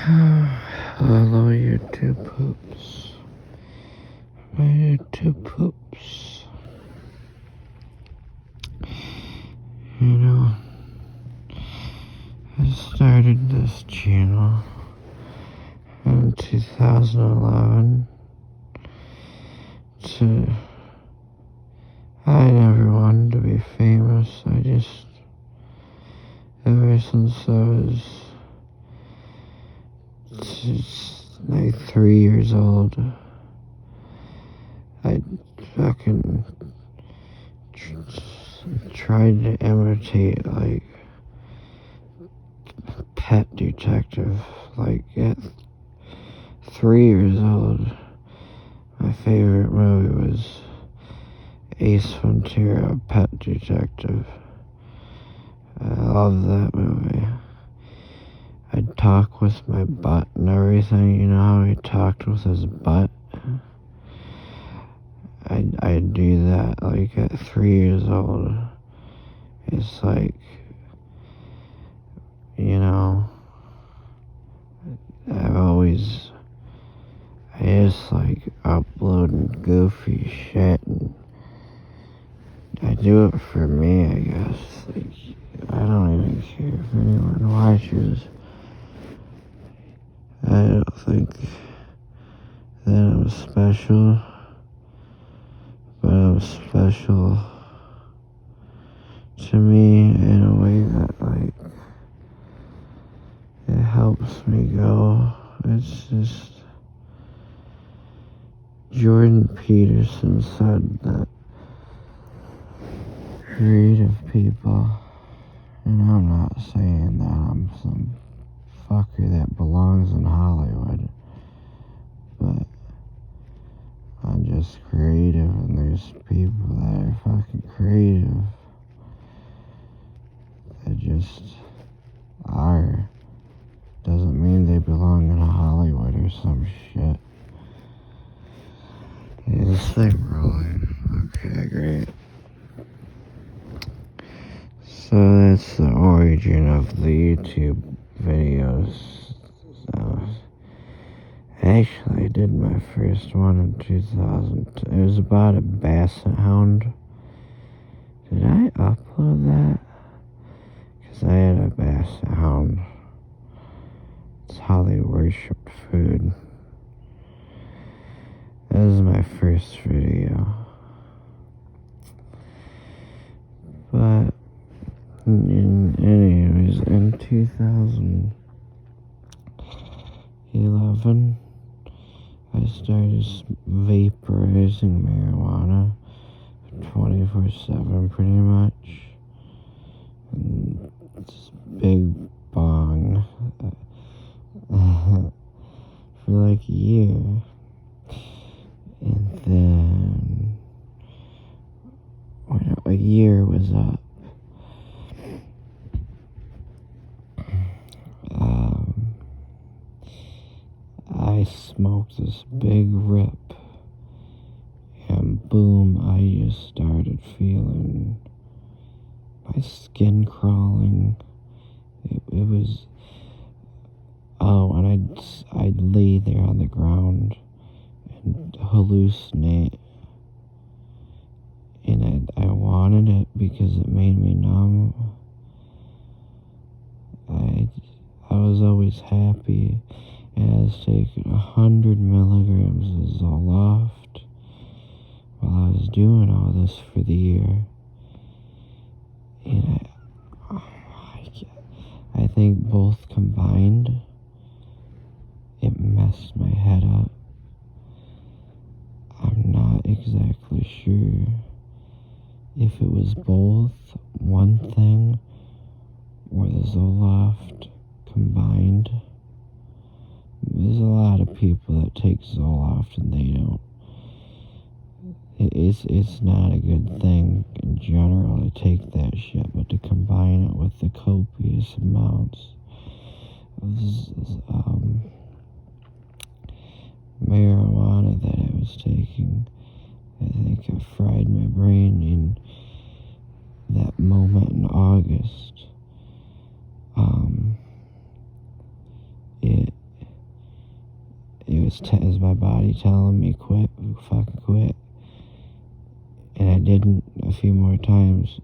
Hello, YouTube poops. My YouTube poops. You know, I started this channel in 2011 I never wanted to be famous. Ever since I was like 3 years old, I fucking tried to imitate like Pet Detective. Like at 3 years old, my favorite movie was Ace Ventura, Pet Detective. I love that movie. I'd talk with my butt and everything. You know how he talked with his butt? I'd do that like at 3 years old. It's like, you know, I just like uploading goofy shit, and I do it for me, I guess. Like, I don't even care if anyone watches. I don't think that I'm special, but I'm special to me in a way that, like, it helps me go. It's just, Jordan Peterson said that creative people, and I'm not saying that I'm some fucker that belongs in Hollywood, but I'm just creative, and there's people that are fucking creative that just are. Doesn't mean they belong in Hollywood or some shit. Is this thing rolling? Okay, great. So that's the origin of the YouTube videos. So actually, I did my first one in 2000. It was about a basset hound. Did I upload that? Because I had a basset hound. It's how they worshipped food. That was my first video. But anyways, in 2011, I started vaporizing marijuana 24/7 pretty much. And this big bong for like a year. And then when a year was up, I smoked this big rip, and boom, I just started feeling my skin crawling. It was, and I'd lay there on the ground and hallucinate, and I wanted it because it made me numb. I was always happy, and I was taking 100 milligrams of Zoloft while I was doing all this for the year. And I think both combined, it messed my head up. I'm not exactly sure if it was both one thing or the Zoloft combined. There's a lot of people that take Zoloft and they don't. It's not a good thing in general to take that shit, but to combine it with the copious amounts of marijuana that I was taking, I think it fried my brain in that moment in August. is my body telling me quit, fucking quit. And I didn't a few more times.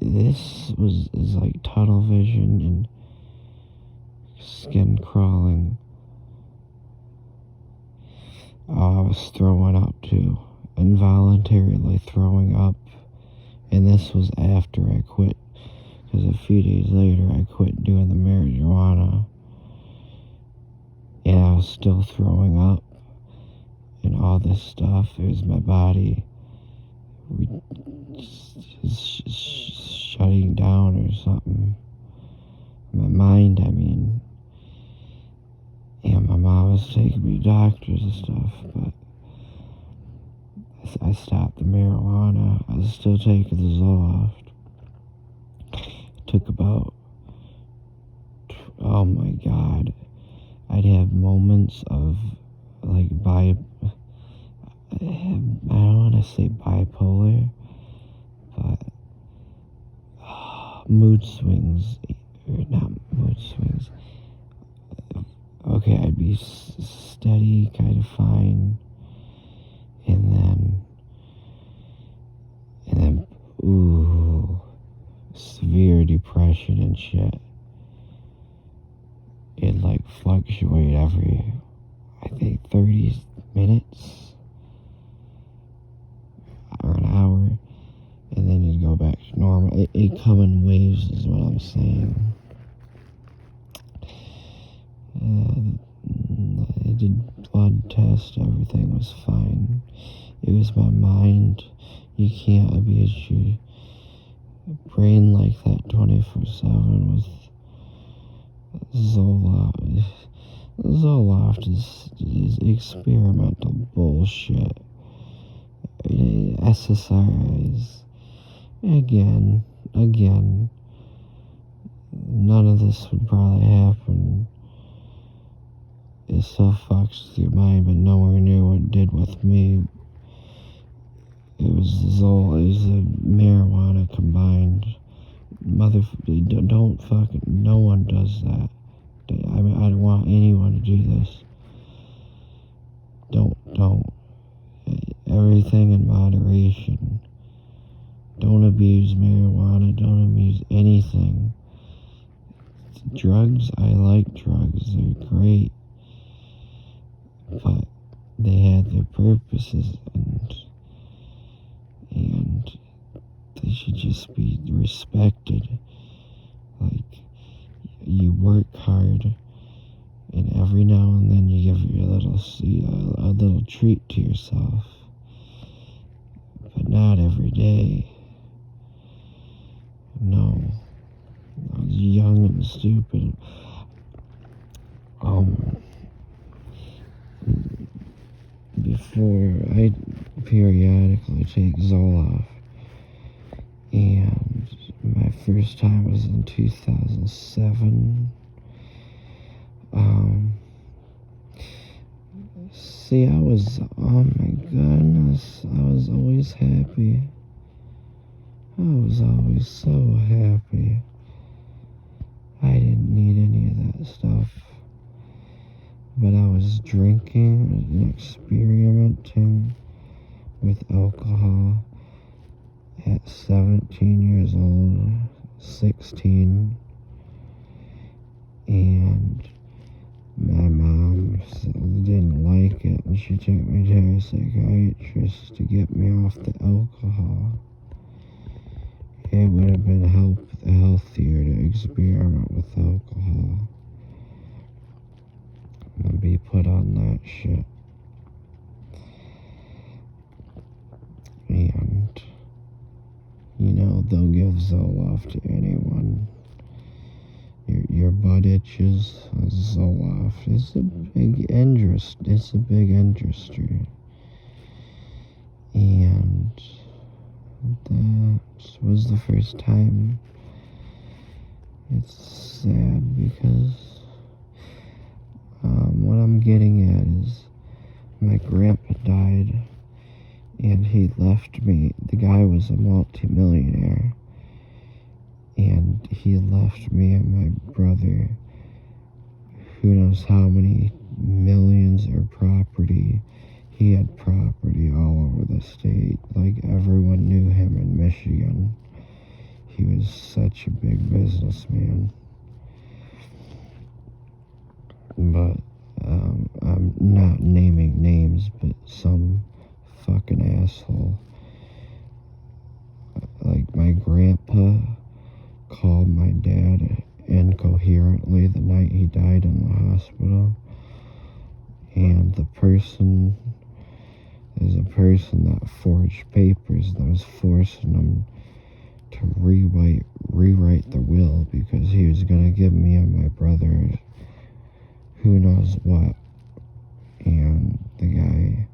This is like tunnel vision and skin crawling. Oh, I was throwing up too. Involuntarily throwing up. And this was after I quit. Because a few days later I quit doing the marijuana. And I was still throwing up. And all this stuff. It was my body shutting down or something. My mind, I mean. And my mom was taking me to doctors and stuff, but I stopped the marijuana. I was still taking the Zoloft. It took about, oh my God, I'd have moments of like I don't want to say bipolar, but mood swings, or not mood swings. Okay, I'd be steady, kind of fine, and then, ooh, severe depression and shit. It'd like fluctuate every, I think, 30 minutes or an hour, and then it'd go back to normal. It come in waves is what I'm saying. I did blood test, everything was fine. It was my mind. You can't abuse your brain like that 24/7 with Zoloft. Zoloft is experimental bullshit. SSRIs. Again. None of this would probably happen. It still fucks with your mind, but nowhere near what it did with me. It was the marijuana combined. Don't fucking, no one does that. I mean, I don't want anyone to do this. Don't. Everything in moderation. Don't abuse marijuana, don't abuse anything. Drugs, I like drugs, they're great. But they had their purposes, and they should just be respected. Like, you work hard, and every now and then you give a little treat to yourself, but not every day. No, I was young and stupid. Before, I periodically take Zoloft, and my first time was in 2007. See, oh my goodness, I was always happy. I was always so happy. I didn't need any of that stuff. But I was drinking and experimenting with alcohol at 17 years old, 16, and my mom didn't like it, and she took me to a psychiatrist to get me off the alcohol. It would have been healthier to experiment with alcohol and be put on that shit. And, they'll give Zoloft to anyone. Your butt itches, Zoloft. It's a big industry. And that was the first time. It's sad because what I'm getting at is my grandpa died, and he left me. The guy was a multi-millionaire, and he left me and my brother who knows how many millions of property. He had property all over the state. Like, everyone knew him in Michigan. He was such a big businessman. But I'm not naming names, but some fucking asshole. Like, my grandpa called my dad incoherently the night he died in the hospital. And the person is a person that forged papers that was forcing him to rewrite the will because he was going to give me and my brother who knows what. And the guy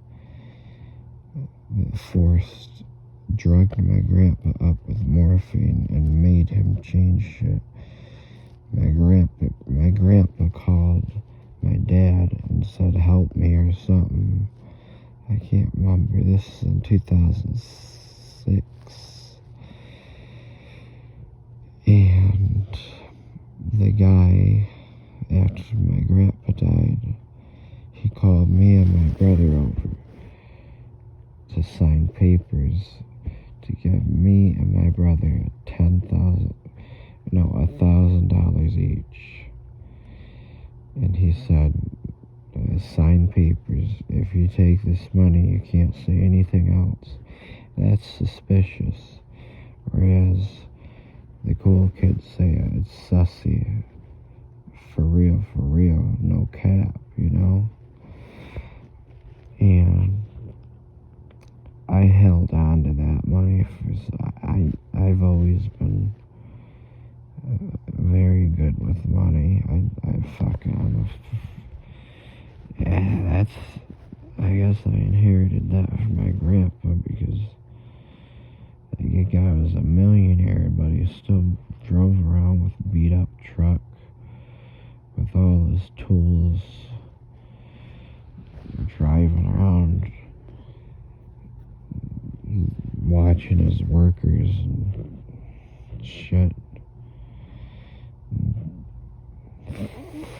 drugged my grandpa up with morphine and made him change shit. My grandpa called my dad and said, help me or something. I can't remember. This is in 2006. And the guy, after my grandpa died, he called me and my brother over to sign papers to give me and my brother $1,000 each. And he said, sign papers. If you take this money, you can't say anything else. That's suspicious. Whereas the cool kids say it's sussy. For real, no cap, you know? And I held on to that money I've always been very good with money. I guess I inherited that from my grandpa because the guy was a millionaire, but he still drove around with a beat up truck with all his tools, driving around, watching his workers and shit.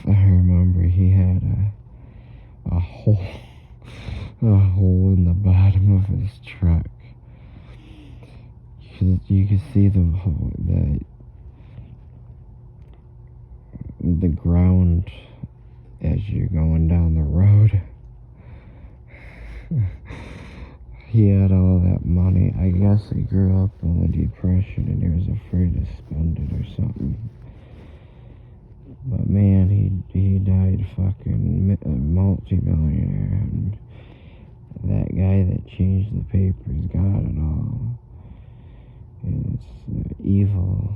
I remember he had a hole in the bottom of his truck. You could see the ground as you're going down the road. He had all that money. I guess he grew up in the Depression and he was afraid to spend it or something. But man, he died fucking multi-millionaire. And that guy that changed the papers got it all. And it's evil.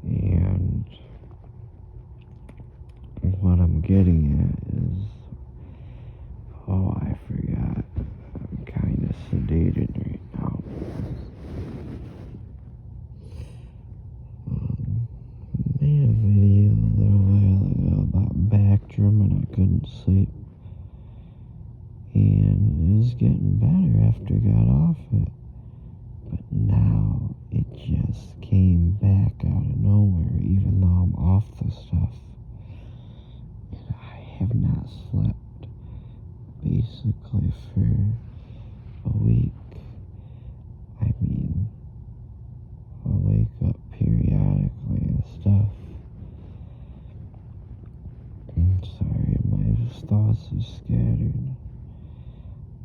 And what I'm getting at is, I forgot. I'm kind of sedated right now. I made a video a little while ago about back drum and I couldn't sleep. And it was getting better after I got off it. But now it just came back out of nowhere, even though I'm off the stuff. And I have not slept basically for a week. I mean, I'll wake up periodically and stuff. I'm sorry, my thoughts are scattered.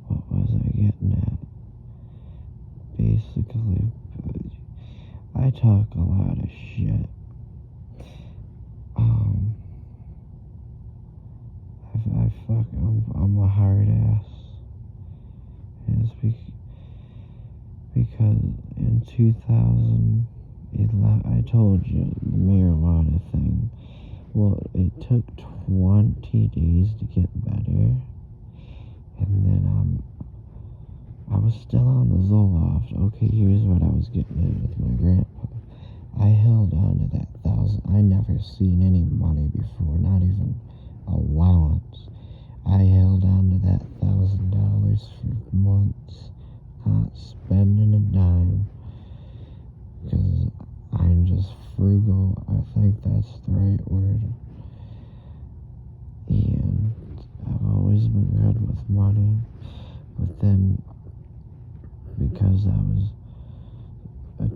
What was I getting at? Basically, I talk a lot of shit. I'm a hard ass. And it's because in 2011, I told you the marijuana thing. Well, it took 20 days to get better. And then I was still on the Zoloft. Okay, here's what I was getting at with my grandpa. I held on to that $1,000. I never seen any money before, not even allowance. I held on to that $1,000 for months, not spending a dime, because I'm just frugal. I think that's the right word. always been good with money, but then because I was a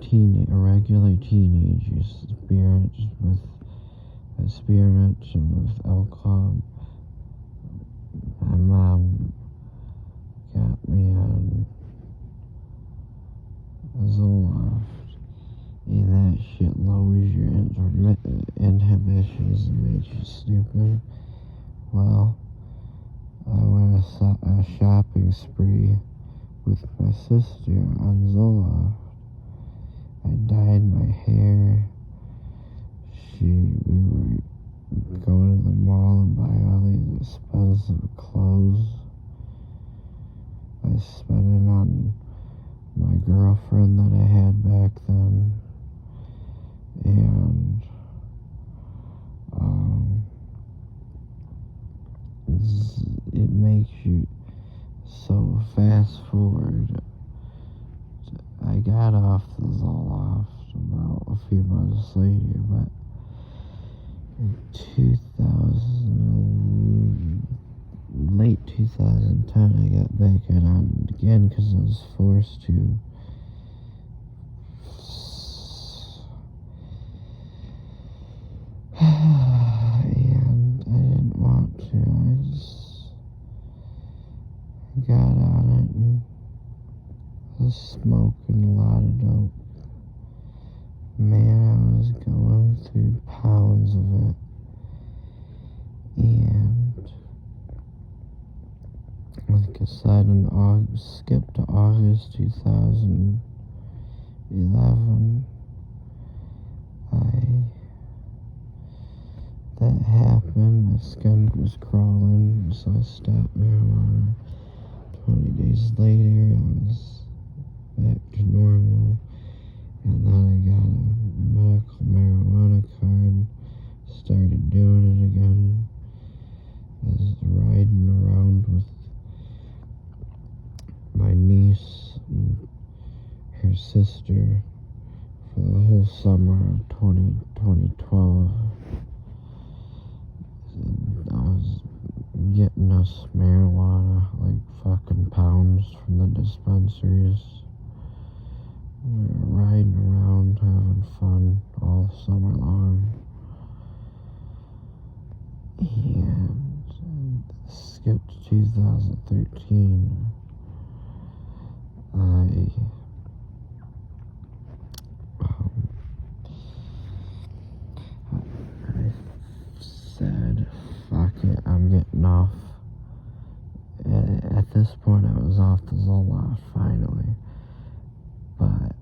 regular teenager, experimenting with hlcove, my mom got me on Zoloft, and that shit lowers your inhibitions and makes you stupid. Well, I went a shopping spree with my sister on Zoloft. I dyed my hair. We were going to the mall and buy all these expensive clothes. I spent it on my girlfriend that I had back then, and it makes you so fast forward. I got off the Zoloft about a few months later, but in late 2010, I got back on it again because I was forced to. And I didn't want to. I just got on it and was smoking a lot of dope. Man, I was going through pounds of it. And like I said, skip to August 2011, that happened. My skin was crawling, so I stopped marijuana. 20 days later, I was back to normal, and then I got a medical marijuana card, started doing it again. I was riding around with my niece and her sister for the whole summer of 2012. I was getting us marijuana, like fucking pounds from the dispensaries. We were riding around, having fun all summer long. And skip to 2013. I said, fuck it, I'm getting off. At this point, I was off the Zoloft finally, but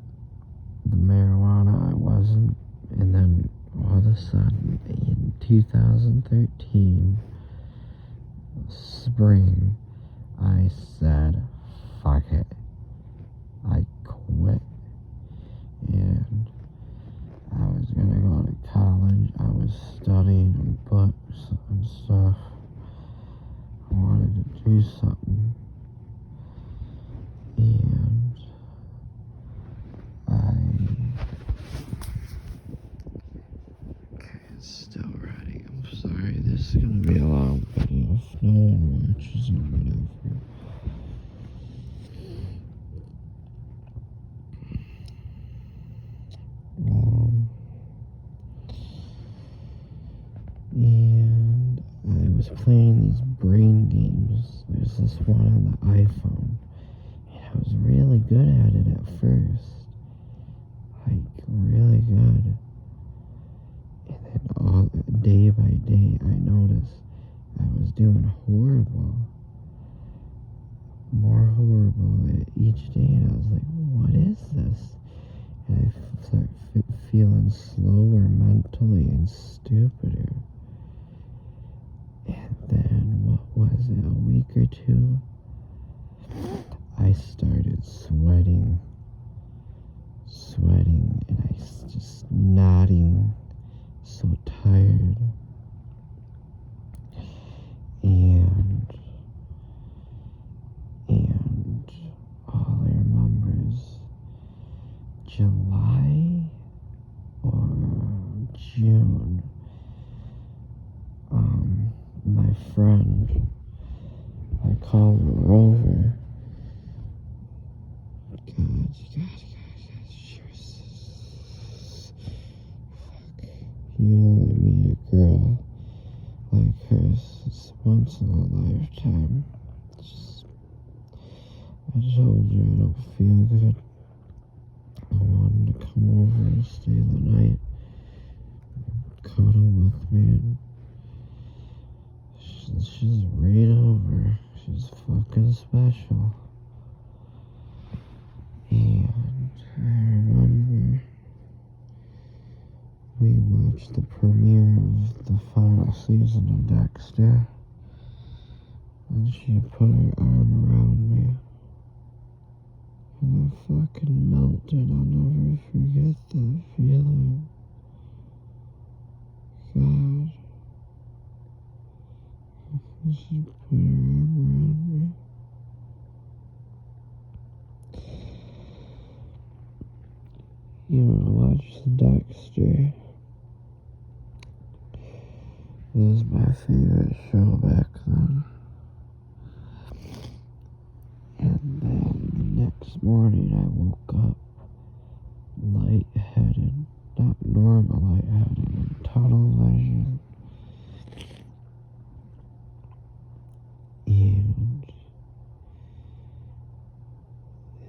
the marijuana I wasn't. And then all of a sudden, in 2013 spring, I said, fuck it, I quit. And I was gonna go to college. I was studying books and stuff. I wanted to do something. And it's still ready. I'm sorry, this is gonna be a long video. If no one watches it, whatever. And I was playing these brain games. There's this one on the iPhone, and I was really good at it at first, like really good. And then day by day, I noticed I was doing more horrible each day, and I was like, what is this? And I started feeling slower mentally and stupider. And then, what was it, a week or two, I started sweating, and I just nodding, so tired. And all I remember is July or June. My friend call her over. God, she was... Fuck. You only meet a girl like her once in a lifetime. I told you I don't feel good. I wanted to come over and stay the night, cuddle with me, and she's right over. She's fucking special. And I remember we watched the premiere of the final season of Dexter, and she put her arm around me, and I fucking melted. I'll never forget that feeling. God. She put her arm around me. You wanna watch the Dexter? It was my favorite show back then. And then the next morning I woke up lightheaded, not normal lightheaded, in tunnel vision. And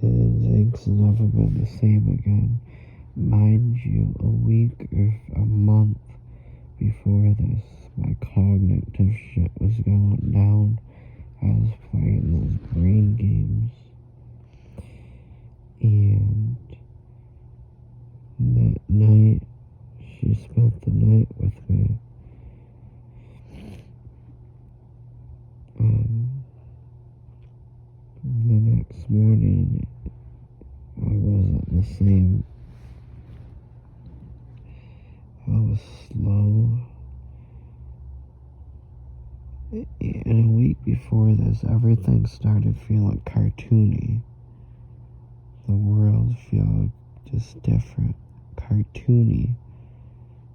things have never been the same again. Mind you, a week or a month before this, my cognitive shit was going down. I was playing those brain games. And that night, she spent the night with me. The next morning, I wasn't the same. I was slow. And a week before this, everything started feeling cartoony. The world felt just different. Cartoony.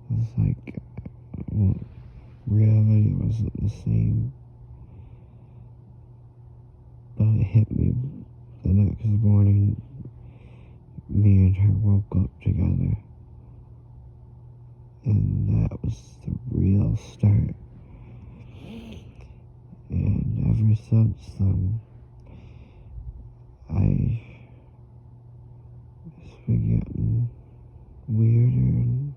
It was like, well, reality wasn't the same. But it hit me the next morning. Me and her woke up together. And that was the real start. And ever since then, I was getting weirder, and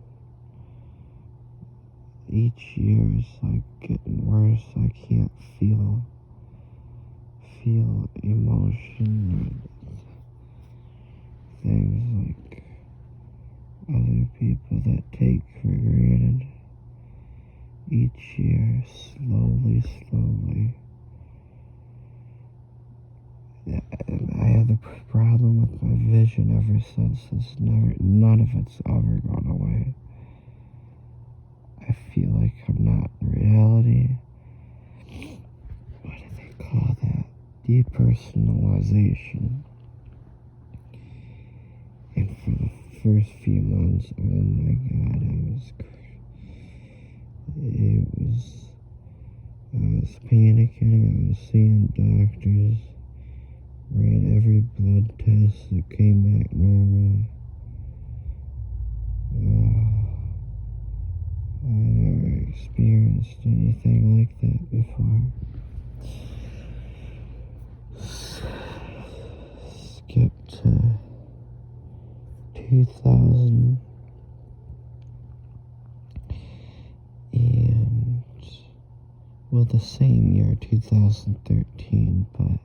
each year is like getting worse. I can't feel emotion or things like other people that take for granted. Each year, slowly. And I had the problem with my vision ever since. None of it's ever gone away. I feel like I'm not in reality. What do they call that? Depersonalization. And for the first few months, oh my God, I was panicking. I was seeing doctors, ran every blood test, it came back normal. I never experienced anything like that before. Skip to 2000 and, well, the same year, 2013, but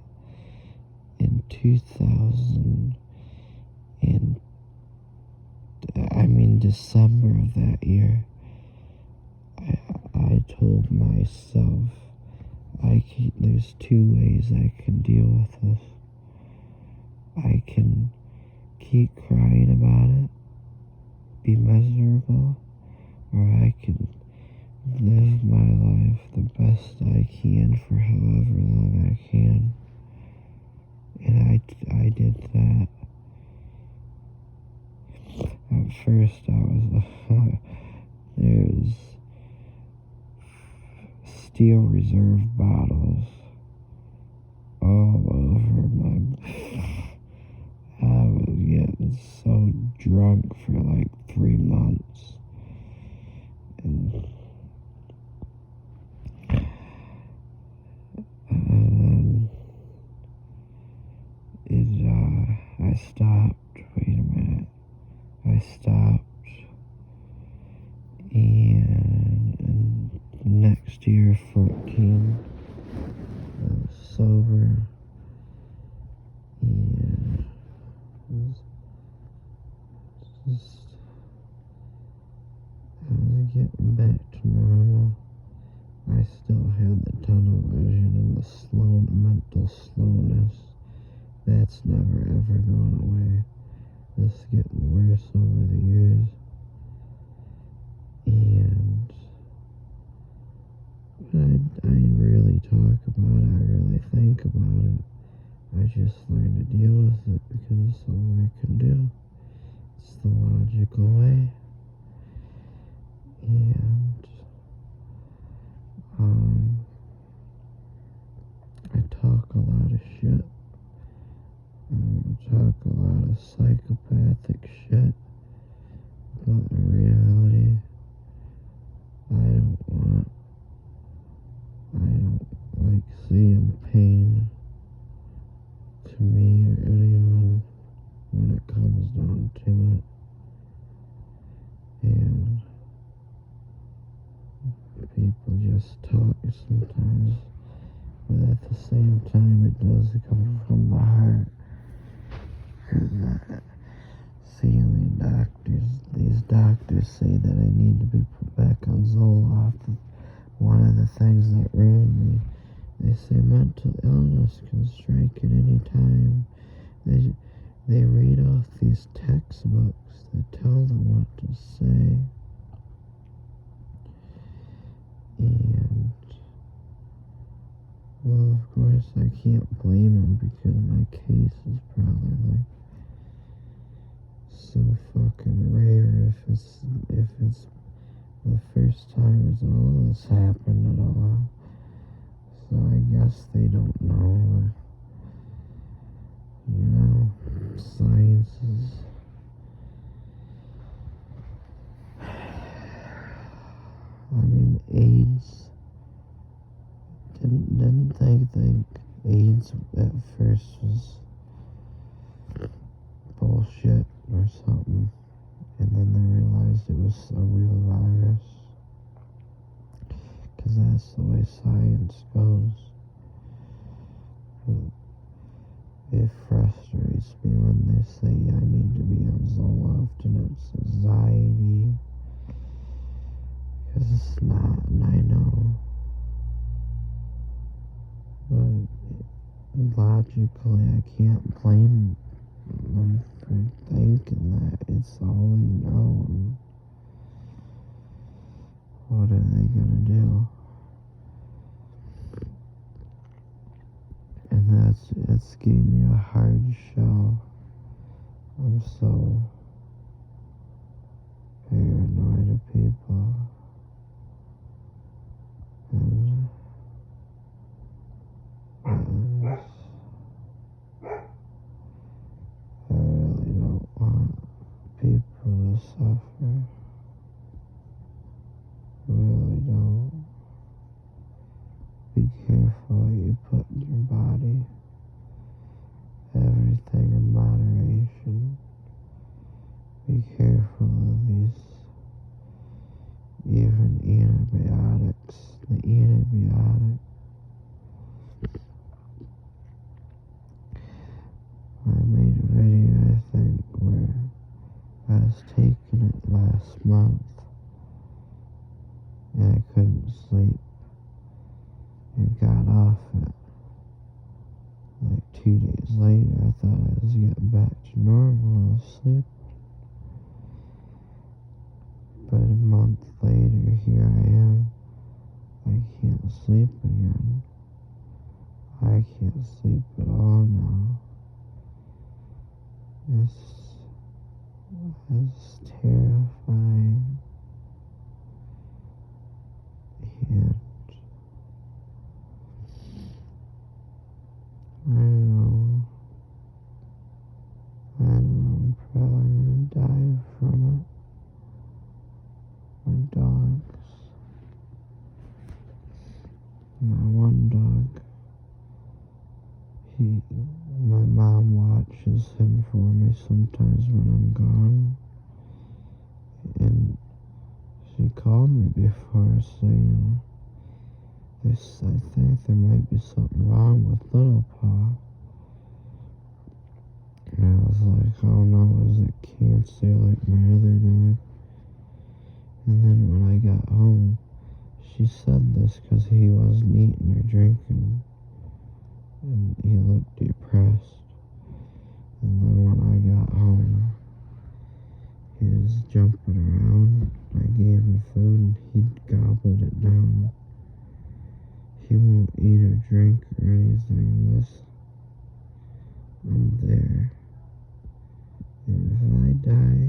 in 2000 and, December of that year, I told myself, there's two ways I can deal with this. I can keep crying about it, be miserable, or I can live my life the best I can for however long I can. And I did that. At first there's steel reserve bottles for like 3 months. And then I stopped. Wait a minute. I stopped. And next year, 14, I was sober. And I was getting back to normal. I still had the tunnel vision and the mental slowness. That's never ever gone away. It's getting worse over the years. And I really talk about it, I really think about it. I just learn to deal with it because it's all I can do. It's the logical way. And I talk a lot of shit. I talk a lot of psychopathic shit. But in reality, I don't like seeing pain to me or anyone when it comes down to it. And people just talk sometimes, but at the same time it does come from the heart. Because seeing these doctors say that I need to be put back on Zoloft. One of the things that ruined me, they say mental illness can strike at any time. They read off these textbooks that tell them what to say. And, well, of course, I can't blame them because my case is probably like so fucking rare if it's the first time it's all this happened at all. So I guess they don't know. Science is... I mean, AIDS. Didn't they think AIDS at first was bullshit or something? And then they realized it was a real virus. Because that's the way science goes. It frustrates me when they say I need to be on Zoloft and it's anxiety. Because it's not, and I know. But logically, I can't blame them for thinking that it's all they know. And what are they gonna do? And that's gave me a hard shell. I'm so paranoid of people. And I really don't want people to suffer. Really don't. Be careful what you put in your body. Everything in moderation. Be careful of these, even antibiotics. The antibiotic. I made a video, I think, where I was taking it last month and I couldn't sleep. I got off it. Like 2 days later, I thought I was getting back to normal. I was sleeping. But a month later, here I am. I can't sleep again. I can't sleep at all now. It's terrifying. And I don't know. I'm probably my dogs. My one dog, my mom watches him for me sometimes when I'm gone. And she called me before saying, I think there might be something wrong with Little Paw. And I was like, oh no, is it cancer like my other dog? And then when I got home, she said this because he wasn't eating or drinking. And he looked depressed. And then when I got home, he was jumping around. I gave him food and he gobbled it down. He won't eat or drink or anything unless I'm there. And if I die,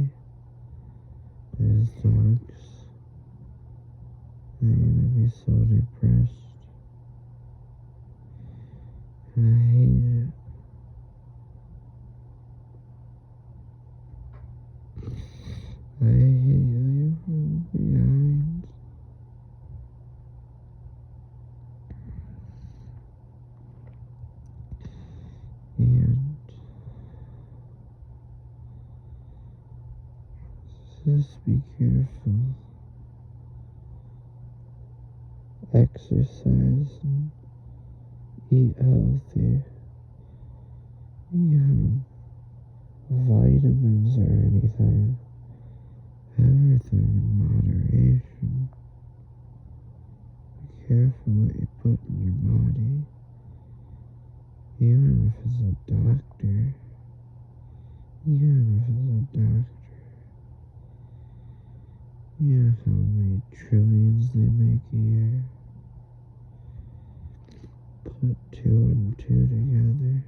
these dogs, they're gonna be so depressed. And I hate it. I hate you from behind. And just be careful. Exercise and eat healthy. Even vitamins or anything. Everything in moderation. Be careful what you put in your body. Even if it's a doctor. Even if it's a doctor. You know how many trillions they make a year? Put 2 and 2 together.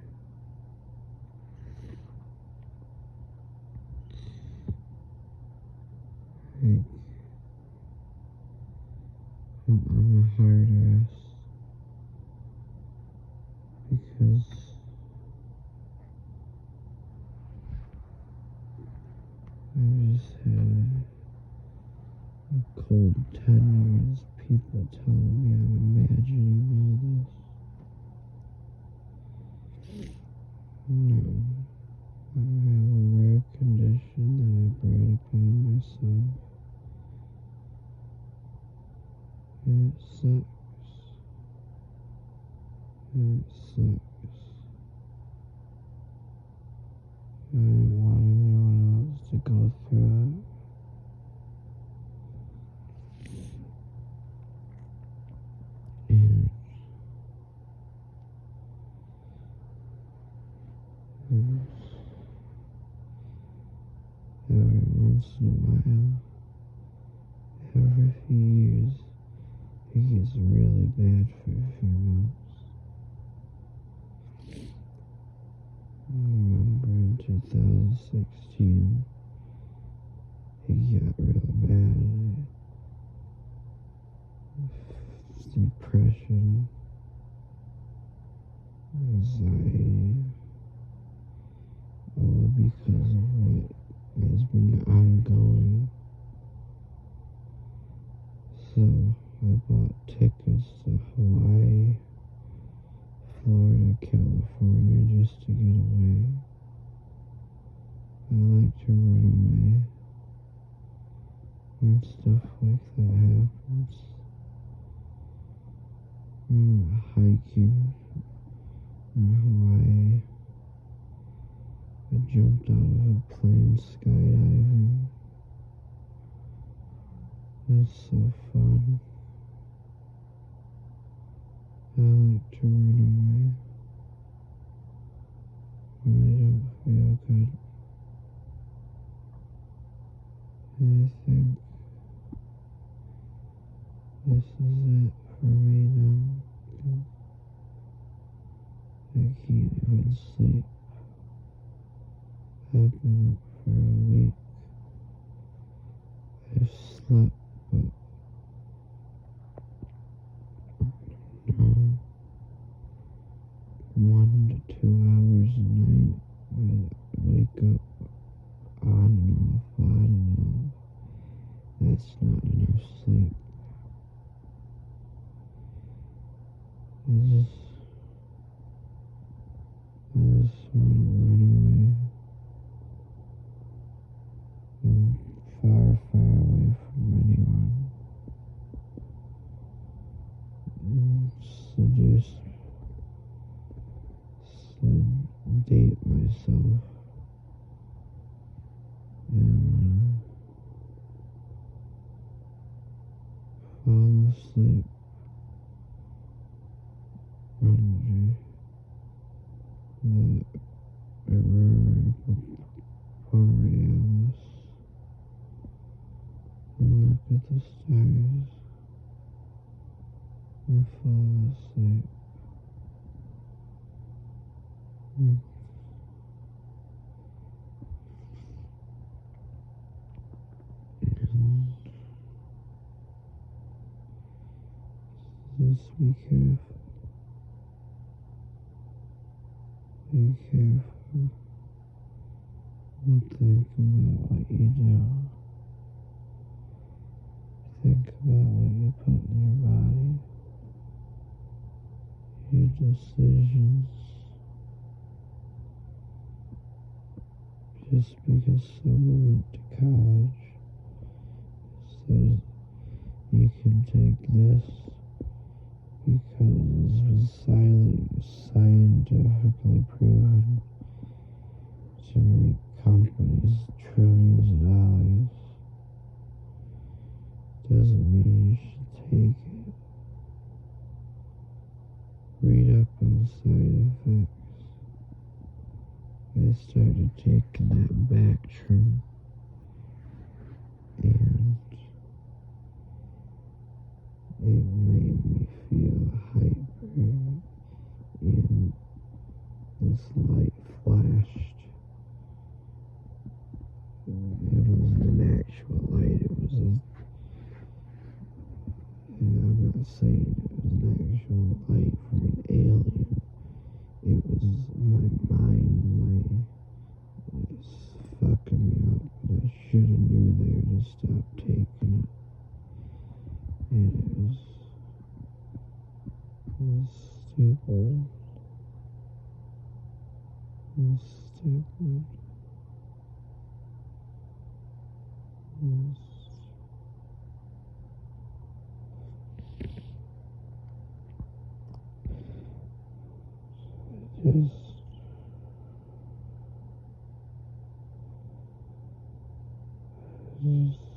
Like, I'm a hard ass. Because I've just had a cold 10 years. People telling me I'm imagining all this. No. I have a rare condition that I brought upon myself. And it sucks. And it sucks. I don't want anyone else to go through it. And every once in a while, every few years, it gets really bad for a few months. I remember in 2016, it got really bad. Depression, anxiety, all because of what has been ongoing. So I bought tickets to Hawaii, Florida, California just to get away. I like to run away when stuff like that happens. I went hiking in Hawaii. I jumped out of a plane skydiving. It's so fun. I like to run away when I don't feel good. And I think this is it for me now. I can't even sleep. I've been up for a week. I've slept, but I don't know, 1 to 2 hours a night. I wake up on and off, on and that's not enough sleep. I just want to run away. Far, far away from anyone. And seduce, date myself. And fall asleep. Wondee. The aurora borealis. And look at the stars. And fall asleep. And just be careful. Be careful. And think about what you do. Think about what you put in your body. Your decisions. Just because someone went to college says you can take this because it was scientifically proven to make companies trillions of dollars, doesn't mean you should take it. Read up on side effects. I started taking that Bactrim, and it made me feel hyper, and this light flashed. It wasn't an actual light, it was I'm not saying it was an actual light from an alien. It was my mind, it's fucking me up, but I should have knew there to stop taking it. And it was stupid. It was stupid. It was just